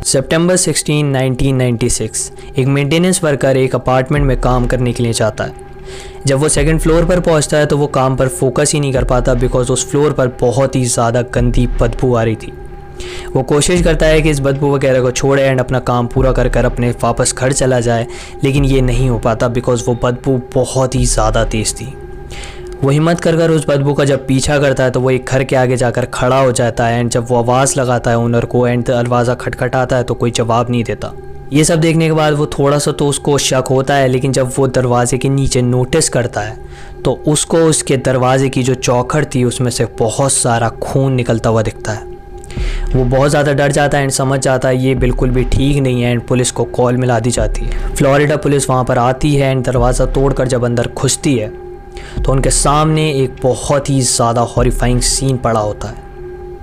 सितंबर 16, 1996 एक maintenance worker एक apartment में काम करने के लिए जाता है। जब वो सेकंड फ्लोर पर पहुंचता है तो वो काम पर फोकस ही नहीं कर पाता बिकॉज उस फ्लोर पर बहुत ही ज़्यादा गंदी बदबू आ रही थी। वो कोशिश करता है कि इस बदबू वगैरह को छोड़े एंड अपना काम पूरा कर कर अपने वापस घर चला जाए, लेकिन ये नहीं हो पाता बिकॉज वो बदबू बहुत ही ज़्यादा तेज़ थी। वो हिम्मत कर उस बदबू का जब पीछा करता है तो वो एक घर के आगे जाकर खड़ा हो जाता है एंड जब वो आवाज़ लगाता है ओनर को एंड दरवाज़ा खटखटाता है तो कोई जवाब नहीं देता। ये सब देखने के बाद वो थोड़ा सा तो उसको शक होता है, लेकिन जब वो दरवाजे के नीचे नोटिस करता है तो उसको उसके दरवाजे की जो चौखट थी उसमें से बहुत सारा खून निकलता हुआ दिखता है। वो बहुत ज़्यादा डर जाता है एंड समझ जाता है ये बिल्कुल भी ठीक नहीं है एंड पुलिस को कॉल मिला दी जाती है। फ्लोरिडा पुलिस वहाँ पर आती है एंड दरवाज़ा तोड़कर जब अंदर घुसती है तो उनके सामने एक बहुत ही ज़्यादा हॉरिफाइंग सीन पड़ा होता है।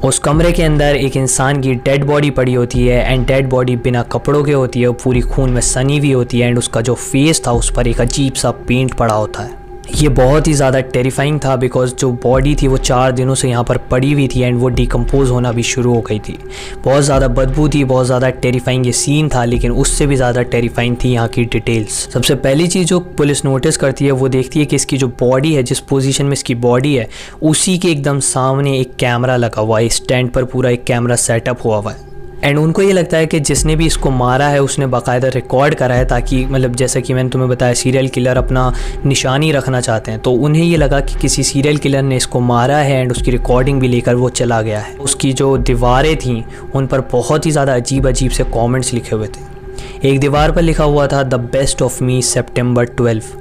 उस कमरे के अंदर एक इंसान की डेड बॉडी पड़ी होती है एंड डेड बॉडी बिना कपड़ों के होती है, वो पूरी खून में सनी हुई होती है एंड उसका जो फेस था उस पर एक अजीब सा पेंट पड़ा होता है। ये बहुत ही ज़्यादा टेरिफाइंग था बिकॉज जो बॉडी थी वो 4 दिनों से यहाँ पर पड़ी हुई थी एंड वो डिकम्पोज होना भी शुरू हो गई थी। बहुत ज़्यादा बदबू थी, बहुत ज़्यादा टेरिफाइंग ये सीन था, लेकिन उससे भी ज़्यादा टेरिफाइंग थी यहाँ की डिटेल्स। सबसे पहली चीज़ जो पुलिस नोटिस करती है वो देखती है कि इसकी जो बॉडी है, जिस पोजीशन में इसकी बॉडी है उसी के एकदम सामने एक कैमरा लगा हुआ है। स्टैंड पर पूरा एक कैमरा सेटअप हुआ है एंड उनको ये लगता है कि जिसने भी इसको मारा है उसने बाकायदा रिकॉर्ड करा है, ताकि मतलब जैसा कि मैंने तुम्हें बताया सीरियल किलर अपना निशानी रखना चाहते हैं, तो उन्हें ये लगा कि किसी सीरियल किलर ने इसको मारा है एंड उसकी रिकॉर्डिंग भी लेकर वो चला गया है। उसकी जो दीवारें थीं उन पर बहुत ही ज़्यादा अजीब अजीब से कॉमेंट्स लिखे हुए थे। एक दीवार पर लिखा हुआ था the best of me September 12।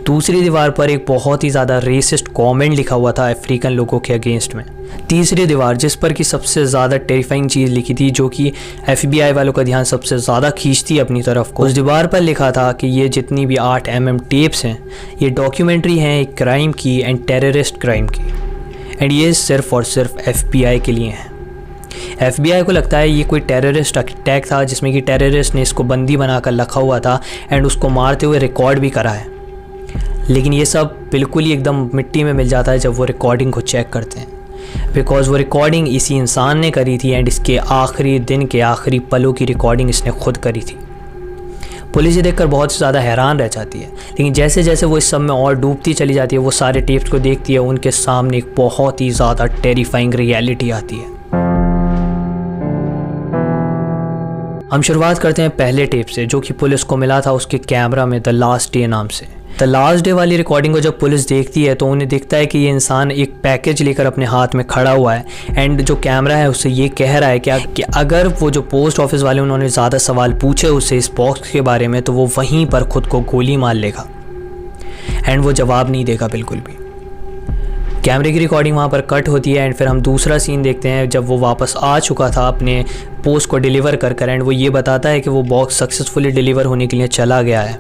दूसरी दीवार पर एक बहुत ही ज़्यादा रेसिस्ट कमेंट लिखा हुआ था अफ्रीकन लोगों के अगेंस्ट में। तीसरी दीवार जिस पर कि सबसे ज़्यादा टेरिफाइंग चीज़ लिखी थी, जो कि FBI वालों का ध्यान सबसे ज़्यादा खींचती है अपनी तरफ को, उस दीवार पर लिखा था कि ये जितनी भी 8 mm टेप्स हैं ये डॉक्यूमेंट्री हैं एक क्राइम की एंड टेररिस्ट क्राइम की, एंड ये सिर्फ़ और सिर्फ FBI के लिए हैं। FBI को लगता है ये कोई टेररिस्ट अटैक था जिसमें कि टेररिस्ट ने इसको बंदी बनाकर रखा हुआ था एंड उसको मारते हुए रिकॉर्ड भी करा है, लेकिन ये सब बिल्कुल ही एकदम मिट्टी में मिल जाता है जब वो रिकॉर्डिंग को चेक करते हैं, बिकॉज़ वो रिकॉर्डिंग इसी इंसान ने करी थी एंड इसके आखिरी दिन के आखिरी पलों की रिकॉर्डिंग इसने खुद करी थी। पुलिस ये देखकर बहुत ज़्यादा हैरान रह जाती है, लेकिन जैसे जैसे वो इस सब में और डूबती चली जाती है, वो सारे टेप्स को देखती है, उनके सामने एक बहुत ही ज़्यादा टेरिफाइंग रियलिटी आती है। हम शुरुआत करते हैं पहले टेप से जो कि पुलिस को मिला था उसके कैमरा में द लास्ट डे नाम से। द लास्ट डे वाली रिकॉर्डिंग को जब पुलिस देखती है तो उन्हें दिखता है कि ये इंसान एक पैकेज लेकर अपने हाथ में खड़ा हुआ है एंड जो कैमरा है उससे ये कह रहा है कि अगर वो जो पोस्ट ऑफिस वाले उन्होंने ज़्यादा सवाल पूछे उससे इस बॉक्स के बारे में तो वो वहीं पर खुद को गोली मार लेगा एंड वो जवाब नहीं देगा बिल्कुल भी। कैमरे की रिकॉर्डिंग वहाँ पर कट होती है एंड फिर हम दूसरा सीन देखते हैं जब वो वापस आ चुका था अपने पोस्ट को डिलीवर कर एंड वो ये बताता है कि वो बॉक्स सक्सेसफुली डिलीवर होने के लिए चला गया है।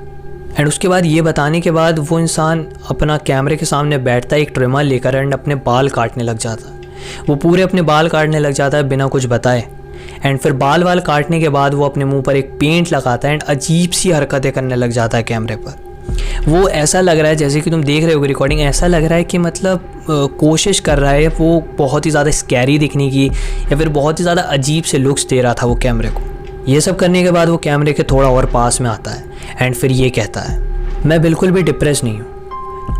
एंड उसके बाद ये बताने के बाद वो इंसान अपना कैमरे के सामने बैठता है एक ट्रिमर लेकर एंड अपने बाल काटने लग जाता है। वो पूरे अपने बाल काटने लग जाता है बिना कुछ बताए एंड फिर बाल काटने के बाद वो अपने मुंह पर एक पेंट लगाता है एंड अजीब सी हरकतें करने लग जाता है कैमरे पर। वो ऐसा लग रहा है जैसे कि तुम देख रहे हो रिकॉर्डिंग, ऐसा लग रहा है कि मतलब कोशिश कर रहा है वो बहुत ही ज़्यादा स्कैरी दिखने की या फिर बहुत ही ज़्यादा अजीब से लुक्स दे रहा था वो कैमरे को। ये सब करने के बाद वो कैमरे के थोड़ा और पास में आता है एंड फिर ये कहता है मैं बिल्कुल भी डिप्रेस नहीं हूँ।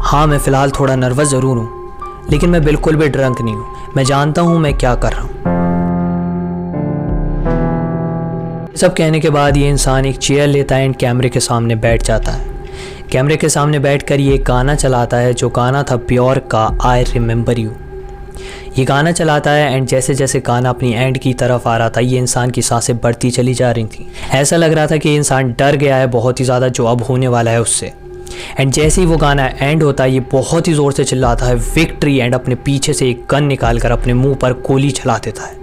हाँ मैं फ़िलहाल थोड़ा नर्वस ज़रूर हूँ, लेकिन मैं बिल्कुल भी ड्रंक नहीं हूँ। मैं जानता हूँ मैं क्या कर रहा हूँ। सब कहने के बाद ये इंसान एक चेयर लेता है एंड कैमरे के सामने बैठ जाता है। कैमरे के सामने बैठकर ये गाना चलाता है जो गाना था प्योर का आई रिमेंबर यू। ये गाना चलाता है एंड जैसे जैसे गाना अपनी एंड की तरफ आ रहा था ये इंसान की सांसें बढ़ती चली जा रही थी। ऐसा लग रहा था कि इंसान डर गया है बहुत ही ज़्यादा जो अब होने वाला है उससे। एंड जैसे ही वो गाना एंड होता है ये बहुत ही ज़ोर से चिल्लाता है विक्ट्री एंड अपने पीछे से एक गन निकाल कर अपने मुंह पर गोली चला देता है।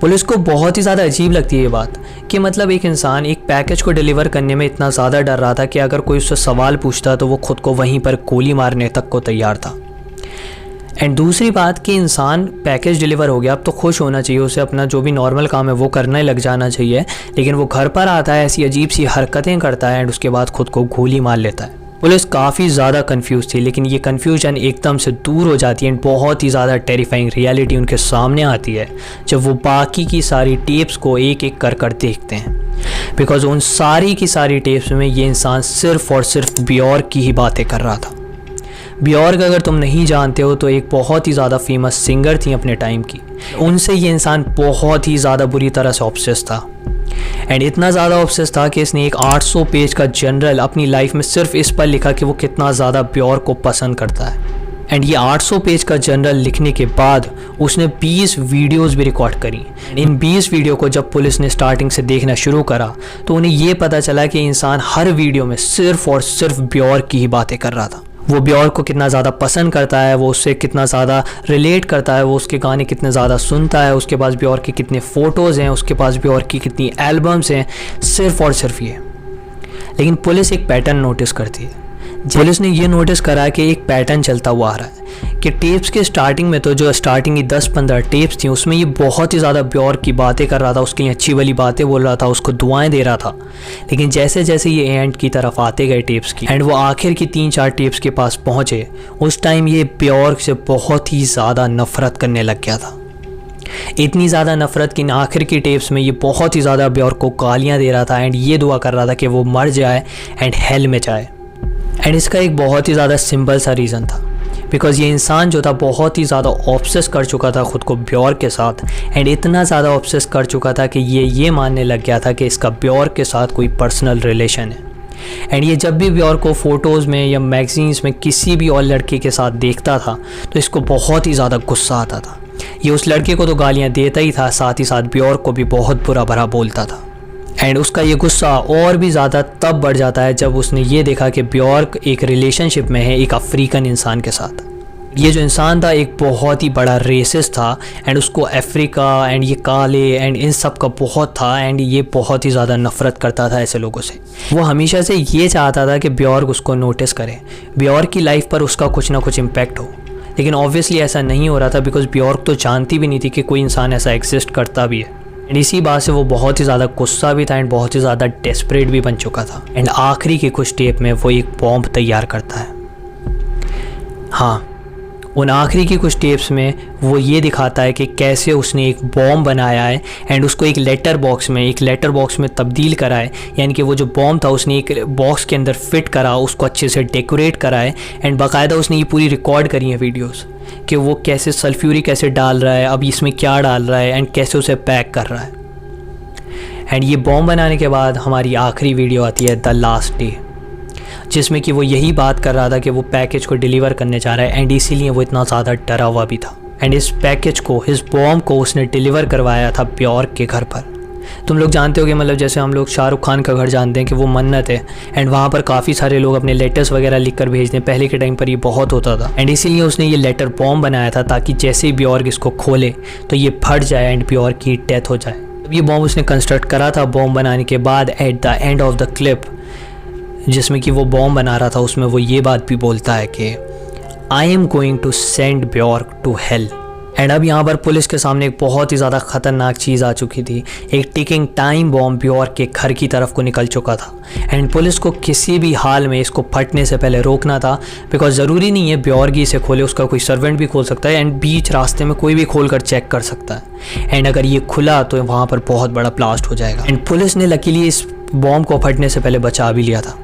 पुलिस को बहुत ही ज़्यादा अजीब लगती है ये बात कि मतलब एक इंसान एक पैकेज को डिलीवर करने में इतना ज़्यादा डर रहा था कि अगर कोई उससे सवाल पूछता तो वो खुद को वहीं पर गोली मारने तक को तैयार था। एंड दूसरी बात कि इंसान पैकेज डिलीवर हो गया, अब तो खुश होना चाहिए, उसे अपना जो भी नॉर्मल काम है वो करने लग जाना चाहिए, लेकिन वो घर पर आता है ऐसी अजीब सी हरकतें करता है एंड उसके बाद खुद को गोली मार लेता है। पुलिस काफ़ी ज़्यादा कंफ्यूज थी, लेकिन ये कन्फ्यूजन एकदम से दूर हो जाती है एंड बहुत ही ज़्यादा टेरिफाइंग रियलिटी उनके सामने आती है जब वो बाकी की सारी टेप्स को एक एक कर देखते हैं। बिकॉज उन सारी की सारी टेप्स में ये इंसान सिर्फ और सिर्फ ब्यॉर्क की ही बातें कर रहा था। ब्यॉर्क अगर तुम नहीं जानते हो तो एक बहुत ही ज़्यादा फेमस सिंगर थी अपने टाइम की। उनसे ये इंसान बहुत ही ज़्यादा बुरी तरह से ऑब्सेस था एंड इतना ज़्यादा ऑब्सेस था कि इसने एक 800 पेज का जनरल अपनी लाइफ में सिर्फ इस पर लिखा कि वो कितना ज़्यादा ब्यॉर्क को पसंद करता है। एंड ये 800 पेज का जनरल लिखने के बाद उसने 20 वीडियोस भी रिकॉर्ड करी। इन 20 वीडियो को जब पुलिस ने स्टार्टिंग से देखना शुरू करा तो उन्हें ये पता चला कि इंसान हर वीडियो में सिर्फ और सिर्फ ब्यॉर्क की ही बातें कर रहा था। वो ब्यॉर्क को कितना ज़्यादा पसंद करता है, वो उससे कितना ज़्यादा रिलेट करता है, वो उसके गाने कितने ज़्यादा सुनता है, उसके पास ब्यॉर्क के कितने फ़ोटोज़ हैं, उसके पास ब्यॉर्क की कितनी एल्बम्स हैं, सिर्फ और सिर्फ ये। लेकिन पुलिस एक पैटर्न नोटिस करती है। पुलिस ने ये नोटिस करा कि एक पैटर्न चलता हुआ आ रहा है कि टेप्स के स्टार्टिंग में तो जो स्टार्टिंग की 10-15 टेप्स थी उसमें ये बहुत ही ज़्यादा ब्यॉर्क की बातें कर रहा था, उसके लिए अच्छी वाली बातें बोल रहा था, उसको दुआएं दे रहा था। लेकिन जैसे जैसे ये एंड की तरफ आते गए टेप्स की एंड वो आखिर की 3-4 टेप्स के पास पहुँचे, उस टाइम ये ब्यॉर्क से बहुत ही ज़्यादा नफरत करने लग गया था। इतनी ज़्यादा नफरत कि आखिर की टेप्स में ये बहुत ही ज़्यादा ब्यॉर्क को गालियाँ दे रहा था एंड ये दुआ कर रहा था कि वो मर जाए एंड हेल में जाए। एंड इसका एक बहुत ही ज़्यादा सिंपल सा रीज़न था, बिकॉज़ ये इंसान जो था बहुत ही ज़्यादा ऑब्सेस कर चुका था ख़ुद को ब्यॉर्क के साथ एंड इतना ज़्यादा ऑब्सेस कर चुका था कि ये मानने लग गया था कि इसका ब्यॉर्क के साथ कोई पर्सनल रिलेशन है। एंड ये जब भी ब्यॉर्क को फ़ोटोज़ में या मैगज़ीन्स में किसी भी और लड़के के साथ देखता था तो इसको बहुत ही ज़्यादा गुस्सा आता था। ये उस लड़के को तो गालियाँ देता ही था, साथ ही साथ ब्यॉर्क को भी बहुत बुरा भरा बोलता था। एंड उसका ये गुस्सा और भी ज़्यादा तब बढ़ जाता है जब उसने ये देखा कि ब्यॉर्क एक रिलेशनशिप में है एक अफ्रीकन इंसान के साथ। ये जो इंसान था एक बहुत ही बड़ा रेसिस्ट था एंड उसको अफ्रीका एंड ये काले एंड इन सब का बहुत था एंड ये बहुत ही ज़्यादा नफरत करता था ऐसे लोगों से। वो हमेशा से ये चाहता था कि ब्यॉर्क उसको नोटिस करे, ब्यॉर्क की लाइफ पर उसका कुछ ना कुछ इम्पैक्ट हो। लेकिन ऑब्वियसली ऐसा नहीं हो रहा था बिकॉज ब्यॉर्क तो जानती भी नहीं थी कि कोई इंसान ऐसा एग्जिस्ट करता भी है। एंड इसी बात से वो बहुत ही ज़्यादा गुस्सा भी था एंड बहुत ही ज़्यादा डेस्परेट भी बन चुका था। एंड आखिरी की कुछ टेप में वो एक बॉम्ब तैयार करता है। हाँ, उन आखिरी की कुछ टेप्स में वो ये दिखाता है कि कैसे उसने एक बॉम्ब बनाया है एंड उसको एक लेटर बॉक्स में तब्दील करा है। यानी कि वो जो बॉम्ब था उसने एक बॉक्स के अंदर फिट करा, उसको अच्छे से डेकोरेट करा है एंड बाकायदा उसने ये पूरी रिकॉर्ड करी है वीडियोस कि वो कैसे सल्फ्यूरिक एसिड डाल रहा है, अब इसमें क्या डाल रहा है एंड कैसे उसे पैक कर रहा है। एंड ये बॉम्ब बनाने के बाद हमारी आखिरी वीडियो आती है द लास्ट डे, जिसमें कि वो यही बात कर रहा था कि वो पैकेज को डिलीवर करने जा रहा है एंड इसीलिए वो इतना ज़्यादा डरा हुआ भी था। एंड इस पैकेज को, इस बॉम्ब को उसने डिलीवर करवाया था ब्यॉर्क के घर पर। तुम लोग जानते हो कि मतलब जैसे हम लोग शाहरुख खान का घर जानते हैं कि वो मन्नत है एंड वहाँ पर काफ़ी सारे लोग अपने लेटर्स वगैरह लिख कर भेजते हैं। पहले के टाइम पर ये बहुत होता था एंड इसीलिए उसने ये लेटर बॉम्ब बनाया था ताकि जैसे ही ब्यॉर्क इसको खोले तो ये फट जाए एंड ब्यॉर्क की डेथ हो जाए। ये बॉम्ब उसने कंस्ट्रक्ट करा था। बॉम्ब बनाने के बाद at the end of the clip जिसमें कि वो बॉम्ब बना रहा था उसमें वो ये बात भी बोलता है कि I am going to send Bjork to hell. And अब यहाँ पर पुलिस के सामने एक बहुत ही ज़्यादा ख़तरनाक चीज़ आ चुकी थी। एक टिकिंग टाइम बॉम्ब ब्यॉर्क के घर की तरफ को निकल चुका था एंड पुलिस को किसी भी हाल में इसको फटने से पहले रोकना था। बिकॉज ज़रूरी नहीं है ब्यॉर्क ही इसे खोले, उसका कोई सर्वेंट भी खोल सकता है एंड बीच रास्ते में कोई भी खोल कर चेक कर सकता है। एंड अगर ये खुला तो वहाँ पर बहुत बड़ा ब्लास्ट हो जाएगा। एंड पुलिस ने लकीली इस बॉम्ब को फटने से पहले बचा भी लिया था।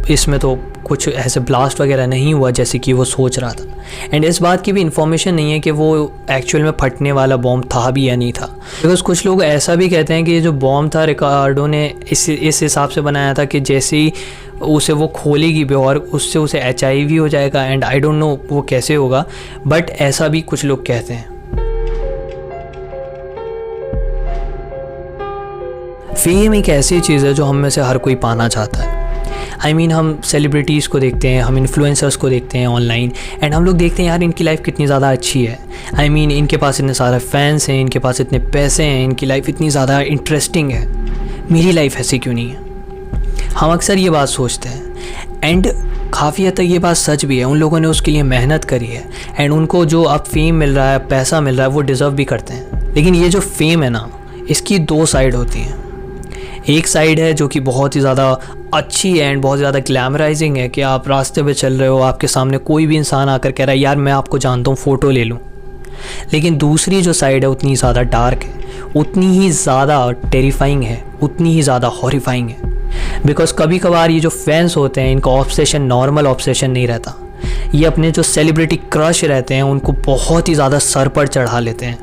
इसमें तो कुछ ऐसे ब्लास्ट वगैरह नहीं हुआ जैसे कि वो सोच रहा था। एंड इस बात की भी इन्फॉर्मेशन नहीं है कि वो एक्चुअल में फटने वाला बॉम्ब था भी या नहीं था। बिकॉज कुछ लोग ऐसा भी कहते हैं कि ये जो बॉम्ब था रिकार्डो ने इस हिसाब से बनाया था कि जैसे ही उसे वो खोलेगी ब्यॉर्क उससे उसे HIV हो जाएगा। एंड आई डोंट नो वो कैसे होगा, बट ऐसा भी कुछ लोग कहते हैं। फेम एक ऐसी चीज़ है जो हम में से हर कोई पाना चाहता है। हम सेलिब्रिटीज़ को देखते हैं, हम इन्फ्लुएंसर्स को देखते हैं ऑनलाइन एंड हम लोग देखते हैं यार इनकी लाइफ कितनी ज़्यादा अच्छी है। इनके पास इतने सारे फैंस हैं, इनके पास इतने पैसे हैं, इनकी लाइफ इतनी ज़्यादा इंटरेस्टिंग है, मेरी लाइफ ऐसी क्यों नहीं है। हम अक्सर ये बात सोचते हैं एंड काफ़ी हद तक ये बात सच भी है। उन लोगों ने उसके लिए मेहनत करी है एंड उनको जो अब फेम मिल रहा है, पैसा मिल रहा है, वो डिज़र्व भी करते हैं। लेकिन ये जो फेम है ना, इसकी दो साइड होती हैं। एक साइड है जो कि बहुत ही ज़्यादा अच्छी है एंड बहुत ज़्यादा ग्लैमराइजिंग है कि आप रास्ते पे चल रहे हो, आपके सामने कोई भी इंसान आकर कह रहा है यार मैं आपको जानता हूँ, फ़ोटो ले लूँ। लेकिन दूसरी जो साइड है उतनी ज़्यादा डार्क है, उतनी ही ज़्यादा टेरिफाइंग है, उतनी ही ज़्यादा हॉरिफाइंग है। बिकॉज कभी कभार ये जो फैंस होते हैं इनका ऑब्सेशन नॉर्मल ऑब्सेशन नहीं रहता, ये अपने जो सेलिब्रिटी क्रश रहते हैं उनको बहुत ही ज़्यादा सर पर चढ़ा लेते हैं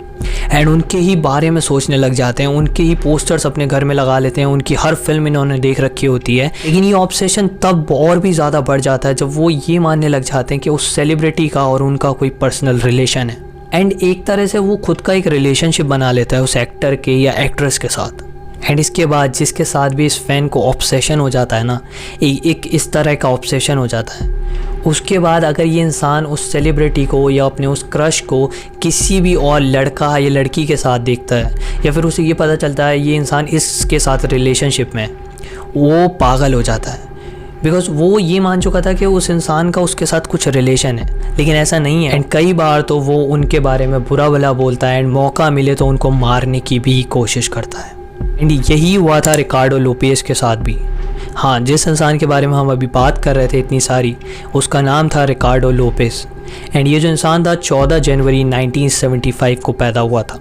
एंड उनके ही बारे में सोचने लग जाते हैं, उनके ही पोस्टर्स अपने घर में लगा लेते हैं, उनकी हर फिल्म इन्होंने देख रखी होती है। लेकिन ये ऑब्सेशन तब और भी ज़्यादा बढ़ जाता है जब वो ये मानने लग जाते हैं कि उस सेलिब्रिटी का और उनका कोई पर्सनल रिलेशन है एंड एक तरह से वो खुद का एक रिलेशनशिप बना लेता है उस एक्टर के या एक्ट्रेस के साथ। एंड इसके बाद जिसके साथ भी इस फ़ैन को ऑब्सेशन हो जाता है ना, एक इस तरह का ऑब्सेशन हो जाता है, उसके बाद अगर ये इंसान उस सेलिब्रिटी को या अपने उस क्रश को किसी भी और लड़का या लड़की के साथ देखता है या फिर उसे ये पता चलता है ये इंसान इसके साथ रिलेशनशिप में, वो पागल हो जाता है। बिकॉज वो ये मान चुका था कि उस इंसान का उसके साथ कुछ रिलेशन है, लेकिन ऐसा नहीं है। एंड कई बार तो वो उनके बारे में बुरा भला बोलता है एंड मौका मिले तो उनको मारने की भी कोशिश करता है। एंड यही हुआ था रिकार्डो लोपेज के साथ भी। हाँ, जिस इंसान के बारे में हम अभी बात कर रहे थे इतनी सारी, उसका नाम था रिकार्डो लोपेज। एंड ये जो इंसान था 14 जनवरी 1975 को पैदा हुआ था।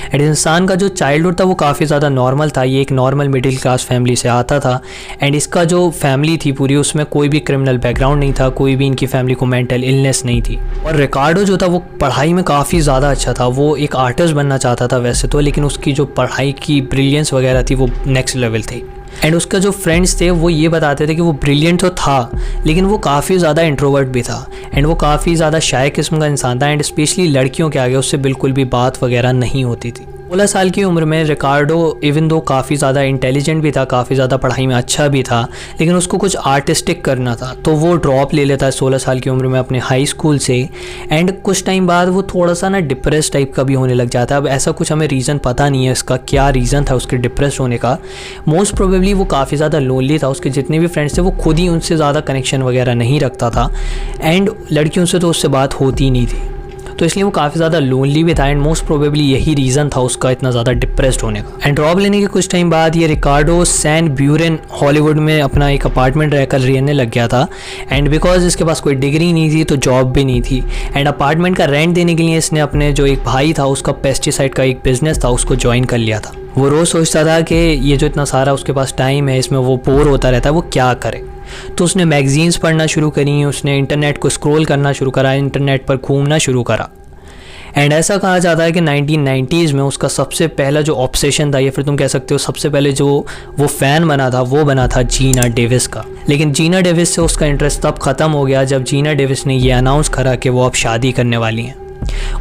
एंड इंसान का जो चाइल्डहुड था वो काफ़ी ज़्यादा नॉर्मल था, ये एक नॉर्मल मिडिल क्लास फैमिली से आता था। एंड इसका जो फैमिली थी पूरी, उसमें कोई भी क्रिमिनल बैकग्राउंड नहीं था, कोई भी इनकी फैमिली को मेंटल इलनेस नहीं थी। और रिकार्डो जो था वो पढ़ाई में काफ़ी ज़्यादा अच्छा था, वो एक आर्टिस्ट बनना चाहता था वैसे तो, लेकिन उसकी जो पढ़ाई की ब्रिलियंस वगैरह थी वो नेक्स्ट लेवल थी। एंड उसका जो फ्रेंड्स थे वो ये बताते थे कि वो ब्रिलियंट तो था लेकिन वो काफ़ी ज़्यादा इंट्रोवर्ट भी था एंड वो काफ़ी ज़्यादा शाय किस्म का इंसान था एंड स्पेशली लड़कियों के आगे उससे बिल्कुल भी बात वगैरह नहीं होती थी। 16 साल की उम्र में रिकार्डो इवन दो काफ़ी ज़्यादा इंटेलिजेंट भी था, काफ़ी ज़्यादा पढ़ाई में अच्छा भी था, लेकिन उसको कुछ आर्टिस्टिक करना था तो वो ड्रॉप ले लेता है 16 साल की उम्र में अपने हाई स्कूल से। एंड कुछ टाइम बाद वो थोड़ा सा ना डिप्रेस टाइप का भी होने लग जाता है। अब ऐसा कुछ हमें रीज़न पता नहीं है इसका क्या रीज़न था उसके डिप्रेस होने का। मोस्ट प्रोबेबली वो काफ़ी ज़्यादा लोनली था, उसके जितने भी फ्रेंड्स थे वो खुद ही उनसे ज़्यादा कनेक्शन वगैरह नहीं रखता था एंड लड़कियों से तो उससे बात होती नहीं थी, तो इसलिए वो काफ़ी ज़्यादा लोनली भी था एंड मोस्ट प्रोबेबली यही रीज़न था उसका इतना ज़्यादा डिप्रेस्ड होने का। एंड ड्रॉप लेने के कुछ टाइम बाद ये रिकार्डो सैन ब्यूरेन हॉलीवुड में अपना एक अपार्टमेंट रहकर रहने लग गया था। एंड बिकॉज इसके पास कोई डिग्री नहीं थी तो जॉब भी नहीं थी एंड अपार्टमेंट का रेंट देने के लिए इसने अपने जो एक भाई था उसका पेस्टिसाइड का एक बिजनेस था उसको ज्वाइन कर लिया था। वो रोज़ सोचता था कि ये जो इतना सारा उसके पास टाइम है इसमें वो बोर होता रहता है, वो क्या करे। तो उसने मैगजीन्स पढ़ना शुरू करी, उसने इंटरनेट को स्क्रॉल करना शुरू करा, इंटरनेट पर घूमना शुरू करा। एंड ऐसा कहा जाता है कि 1990s में उसका सबसे पहला जो ऑब्सेशन था या फिर तुम कह सकते हो सबसे पहले जो वो फ़ैन बना था वो बना था जीना डेविस का। लेकिन जीना डेविस से उसका इंटरेस्ट तब ख़त्म हो गया जब जीना डेविस ने ये अनाउंस करा कि वो अब शादी करने वाली हैं।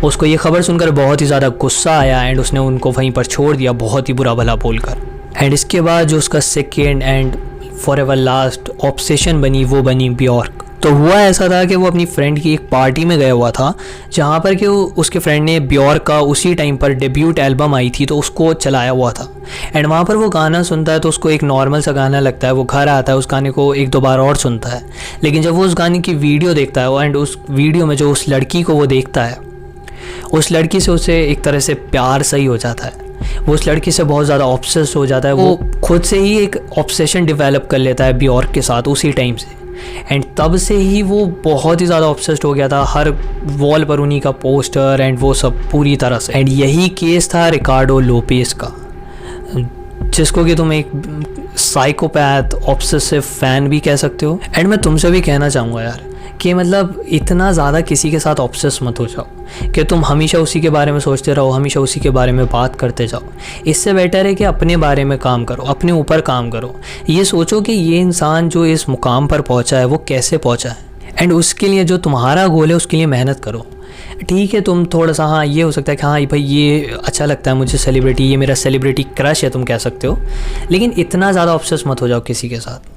उसको ये खबर सुनकर बहुत ही ज़्यादा गुस्सा आया एंड उसने उनको वहीं पर छोड़ दिया बहुत ही बुरा भला बोलकर। एंड इसके बाद जो उसका second and for ever last obsession बनी वो बनी ब्यॉर्क। तो हुआ ऐसा था कि वो अपनी फ्रेंड की एक पार्टी में गया हुआ था जहाँ पर कि उसके फ्रेंड ने ब्यॉर्क का उसी टाइम पर डेब्यूट एल्बम आई थी तो उसको चलाया हुआ था। एंड वहाँ पर वो गाना सुनता है तो उसको एक नॉर्मल सा गाना लगता है, वो घर आता है उस गाने को एक दो बार और सुनता है। लेकिन जब वो उस गाने की वीडियो देखता है एंड उस वीडियो में जो उस लड़की को वो देखता है, उस लड़की से उसे एक तरह से प्यार सही हो जाता है, वो उस लड़की से बहुत ज़्यादा ऑब्सेस्ड हो जाता है, वो खुद से ही एक ऑब्सेशन डेवलप कर लेता है ब्यॉर्क के साथ उसी टाइम से। एंड तब से ही वो बहुत ही ज़्यादा ऑब्सेस्ड हो गया था, हर वॉल पर उन्हीं का पोस्टर एंड वो सब पूरी तरह से। एंड यही केस था रिकार्डो लोपेज का, जिसको कि तुम एक साइकोपैथ ऑब्सेसिव फ़ैन भी कह सकते हो। एंड मैं तुमसे भी कहना चाहूँगा यार कि मतलब इतना ज़्यादा किसी के साथ ऑब्सेस मत हो जाओ कि तुम हमेशा उसी के बारे में सोचते रहो, हमेशा उसी के बारे में बात करते जाओ। इससे बेटर है कि अपने बारे में काम करो, अपने ऊपर काम करो। ये सोचो कि ये इंसान जो इस मुकाम पर पहुंचा है वो कैसे पहुंचा है एंड उसके लिए जो तुम्हारा गोल है उसके लिए मेहनत करो। ठीक है, तुम थोड़ा सा हाँ ये हो सकता है कि हाँ भाई ये अच्छा लगता है मुझे सेलिब्रिटी, ये मेरा सेलिब्रिटी क्रश है तुम कह सकते हो, लेकिन इतना ज़्यादा ऑब्सेस मत हो जाओ किसी के साथ।